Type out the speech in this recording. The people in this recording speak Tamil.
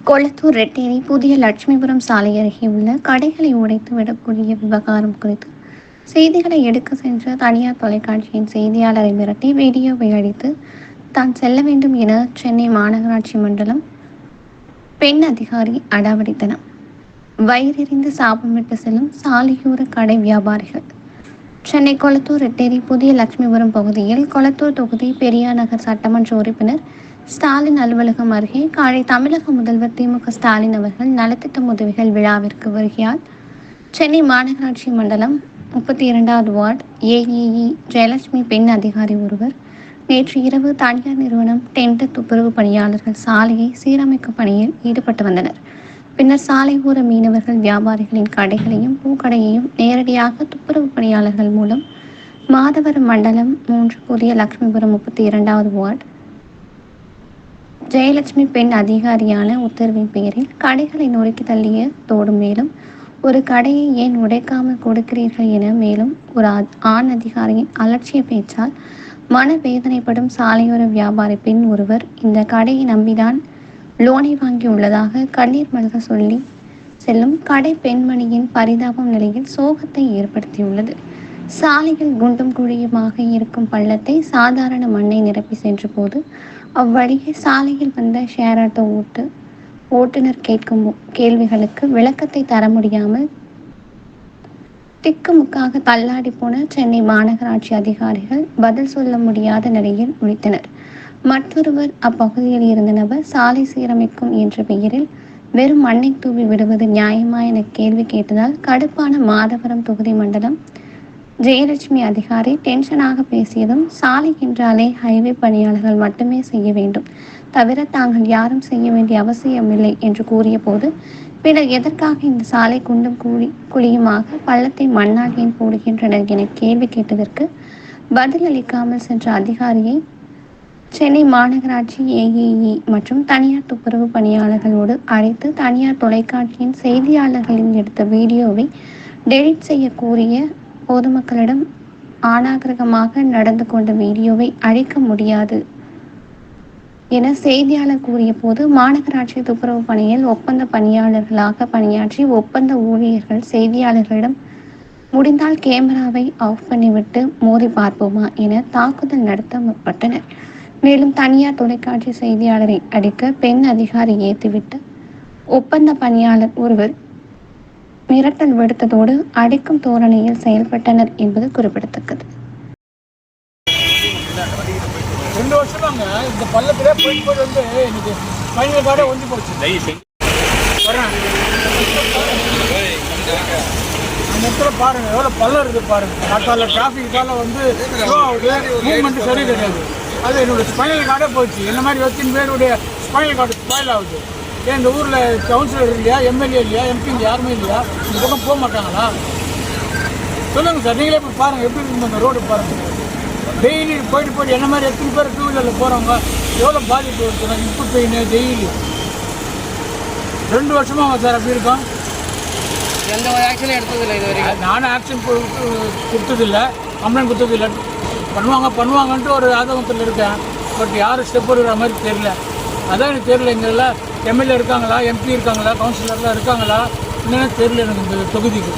கொளத்தூர் ரெட்டேரி புதிய லட்சுமிபுரம் சாலை அருகே உள்ள கடைகளை உடைத்து விடக்கூடிய விவகாரம் குறித்து செய்திகளை எடுக்க சென்ற தனியார் தொலைக்காட்சியின் செய்தியாளரை மிரட்டி வீடியோவை அடித்து தான் செல்ல வேண்டும் என சென்னை மாநகராட்சி மண்டலம் பெண் அதிகாரி அடாவடித்தனம். வயிறெறிந்து சாபமிட்டு செல்லும் சாலையோர கடை வியாபாரிகள். சென்னை கொளத்தூர் ரெட்டேரி புதிய லட்சுமிபுரம் பகுதியில் கொளத்தூர் தொகுதி பெரியார் நகர் சட்டமன்ற உறுப்பினர் ஸ்டாலின் அலுவலகம் அருகே காலை தமிழக முதல்வர் திமுக ஸ்டாலின் அவர்கள் நலத்திட்ட உதவிகள் விழாவிற்கு வருகையால் சென்னை மாநகராட்சி மண்டலம் 32வது வார்டு ஏஇஇ ஜெயலட்சுமி பெண் அதிகாரி ஒருவர் நேற்று இரவு தனியார் நிறுவனம் டென்ட் துப்புரவு பணியாளர்கள் சாலையை சீரமைக்கும் பணியில் ஈடுபட்டு வந்தனர். பின்னர் சாலை ஓர மீனவர்கள் வியாபாரிகளின் கடைகளையும் பூக்கடையையும் நேரடியாக துப்புரவு பணியாளர்கள் மூலம் மாதவரம் மண்டலம் 3 புதிய லட்சுமிபுரம் 32வது வார்டு ஜெயலட்சுமி பெண் அதிகாரியான உத்தரவின் பெயரில் கடைகளை நொறுக்கி தள்ளிய தோடும் மேலும் ஒரு கடையை ஏன் உடைக்காமல் கொடுக்கிறீர்கள் என மேலும் ஒரு ஆண் அதிகாரியின் அலட்சிய பேச்சால் மனவேதனைப்படும் சாலையோர வியாபாரி பெண் ஒருவர் இந்த கடையை நம்பிதான் லோனை வாங்கியுள்ளதாக கண்ணீர் மல்க சொல்லி செல்லும் கடை பெண்மணியின் பரிதாபம் நிலையில் சோகத்தை ஏற்படுத்தியுள்ளது. சாலையில் குண்டும் குழியுமாக இருக்கும் பள்ளத்தை சாதாரண மண்ணை நிரப்பி சென்ற போது அவ்வழியே சாலையில் வந்த ஷேர் ஆட்டோ ஓட்டுநர் கேட்கும் கேள்விகளுக்கு விளக்கத்தை தர முடியாமல் திக்குமுக்காக தள்ளாடி போன சென்னை மாநகராட்சி அதிகாரிகள் பதில் சொல்ல முடியாத நிலையில் முடித்தனர். மற்றொருவர் அப்பகுதியில் இருந்த நபர் சாலை சீரமைக்கும் என்ற பெயரில் வெறும் மண்ணை தூவி விடுவது நியாயமா என கேள்வி கேட்டதால் கடுப்பான மாதவரம் தொகுதி மண்டலம் ஜெயலட்சுமி அதிகாரி டென்ஷனாக பேசியதும் சாலை என்றாலே ஹைவே பணியாளர்கள் மட்டுமே செய்ய வேண்டும், தவிர தாங்கள் யாரும் செய்ய வேண்டிய அவசியமில்லை என்று கூறிய போது பின்னர் எதற்காக இந்த சாலை குண்டும் குழியுமாக பள்ளத்தை மண்ணால் ஏன் போடுகின்றனர் என கேள்வி கேட்டதற்கு பதில் அளிக்காமல் சென்ற அதிகாரியை சென்னை மாநகராட்சி ஏஇஇ மற்றும் தனியார் துப்புரவு பணியாளர்களோடு அழைத்து தனியார் தொலைக்காட்சியின் செய்தியாளர்களின் எடுத்த வீடியோவை டெலிட் செய்ய கூறிய பொதுமக்களிடம் அநாகரிகமாக நடந்து கொண்ட வீடியோவை அழிக்க முடியாது என செய்தியாளர் கூறிய போது மாநகராட்சி துப்புரவு பணியில் ஒப்பந்த பணியாளர்களாக பணியாற்றி ஒப்பந்த ஊழியர்கள் செய்தியாளர்களிடம் முடிந்தால் கேமராவை ஆஃப் பண்ணிவிட்டு மோதி பார்ப்போமா என தாக்குதல் நடத்த முற்பட்டனர். மேலும் தனியார் தொலைக்காட்சி செய்தியாளரை அடிக்க பெண் அதிகாரி ஏற்றிவிட்டு ஒப்பந்த பணியாளர் ஒருவர் மிரட்டல் விடுத்ததோடு அடிக்கும் தோரணையில் செயல்பட்டனர் என்பது குறிப்பிடத்தக்கது. 2 வருஷமாங்க இந்த பள்ளத்திலே போயிட்டு வந்து எனக்கு ஃபைனல் கார்டே ஒண்டி போச்சு. அந்த இடத்துல பாருங்க எவ்வளோ பள்ளம் இருக்குது பாருங்க. காத்தால டிராஃபிக்கால வந்து மூவ்மெண்ட் சரி கிடையாது. அது என்னோட ஸ்பைனல் கார்டே போச்சு. என்ன மாதிரி எத்தனை பேருடைய ஸ்பைனல் கார்டு ஸ்பாயில் ஆகுது. ஏன் இந்த ஊரில் கவுன்சிலர் இல்லையா, எம்எல்ஏ இல்லையா, எம்பி யாருமே இல்லையா? இந்த பக்கம் போக மாட்டாங்களா? சொல்லுங்கள் சார், நீங்களே இப்போ பாருங்கள் எப்படி இருக்கும் அந்த ரோடு பாருங்கள். டெய்லி போயிட்டு என்ன மாதிரி எத்தனை பேர் 2 வீலரில் போகிறவங்க எவ்வளோ பாதிப்பு இருக்குங்க. இப்பு பெயின் டெய்லி 2 வருஷமாக சார் அப்படி இருக்கும். எந்த ஒரு ஆக்ஷனும் எடுத்ததில்லை இது வரைக்கும். நானும் ஆக்ஷன் கொடுத்ததில்லை, கம்ப்ளைண்ட் கொடுத்ததில்லை. பண்ணுவாங்கன்ட்டு ஒரு ஆதங்கத்தில் இருக்கேன். பட் யாரும் ஸ்டெப் எடுக்கிற மாதிரி தெரியல. அதான் எனக்கு தெரியல. எங்கெல்லாம் எம்எல்ஏ இருக்காங்களா, எம்பி இருக்காங்களா, கவுன்சிலர்லாம் இருக்காங்களா என்னன்னு தெரியல எனக்கு இந்த தொகுதிக்கு.